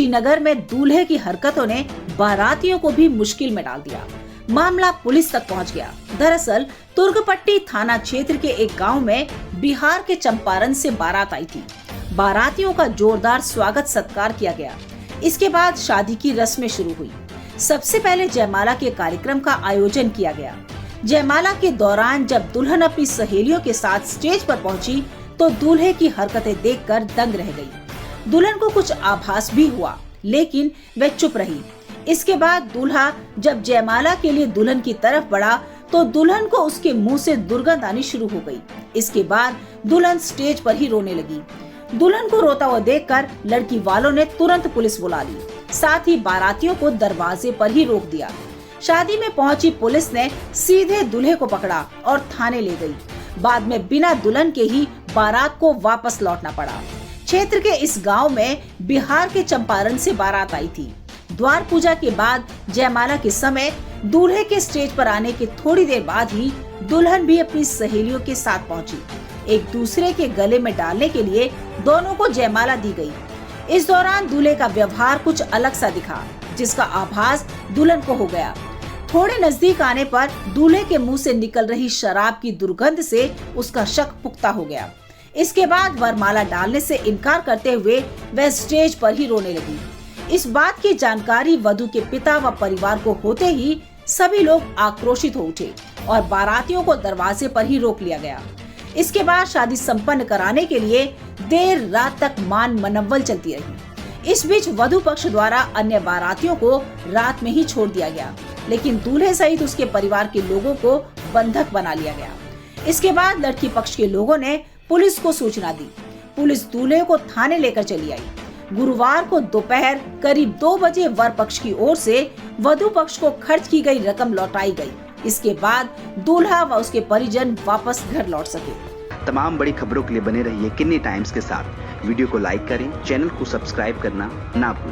श्रीनगर में दूल्हे की हरकतों ने बारातियों को भी मुश्किल में डाल दिया। मामला पुलिस तक पहुंच गया। दरअसल तुर्गपट्टी थाना क्षेत्र के एक गांव में बिहार के चंपारण से बारात आई थी। बारातियों का जोरदार स्वागत सत्कार किया गया। इसके बाद शादी की रस्में शुरू हुई। सबसे पहले जयमाला के कार्यक्रम का आयोजन किया गया। जयमाला के दौरान जब दुल्हन अपनी सहेलियों के साथ स्टेज पर पहुंची तो दूल्हे की हरकतें देखकर दंग रह गई। दुल्हन को कुछ आभास भी हुआ, लेकिन वह चुप रही। इसके बाद दूल्हा जब जयमाला के लिए दुल्हन की तरफ बढ़ा तो दुल्हन को उसके मुंह से दुर्गंध आनी शुरू हो गई। इसके बाद दुल्हन स्टेज पर ही रोने लगी। दुल्हन को रोता हुआ देखकर लड़की वालों ने तुरंत पुलिस बुला ली। साथ ही बारातियों को दरवाजे पर ही रोक दिया। शादी में पहुंची पुलिस ने सीधे दूल्हे को पकड़ा और थाने ले गई। बाद में बिना दुल्हन के ही बारात को वापस लौटना पड़ा। क्षेत्र के इस गांव में बिहार के चंपारण से बारात आई थी। द्वार पूजा के बाद जयमाला के समय दूल्हे के स्टेज पर आने के थोड़ी देर बाद ही दुल्हन भी अपनी सहेलियों के साथ पहुंची। एक दूसरे के गले में डालने के लिए दोनों को जयमाला दी गई। इस दौरान दूल्हे का व्यवहार कुछ अलग सा दिखा, जिसका आभास दुल्हन को हो गया। थोड़े नजदीक आने पर दूल्हे के मुंह से निकल रही शराब की दुर्गंध से उसका शक पुख्ता हो गया। इसके बाद वरमाला डालने से इनकार करते हुए वह स्टेज पर ही रोने लगी। इस बात की जानकारी वधू के पिता व परिवार को होते ही सभी लोग आक्रोशित हो उठे और बारातियों को दरवाजे पर ही रोक लिया गया। इसके बाद शादी संपन्न कराने के लिए देर रात तक मान मनव्वल चलती रही। इस बीच वधू पक्ष द्वारा अन्य बारातियों को रात में ही छोड़ दिया गया, लेकिन दूल्हे सहित उसके परिवार के लोगों को बंधक बना लिया गया। इसके बाद लड़की पक्ष के लोगों ने पुलिस को सूचना दी। पुलिस दूल्हे को थाने लेकर चली आई। गुरुवार को दोपहर करीब 2 बजे वर पक्ष की ओर से वधू पक्ष को खर्च की गई रकम लौटाई गई। इसके बाद दूल्हा व उसके परिजन वापस घर लौट सके। तमाम बड़ी खबरों के लिए बने रहिए किन्नी टाइम्स के साथ। वीडियो को लाइक करें, चैनल को सब्सक्राइब करना ना भूलें।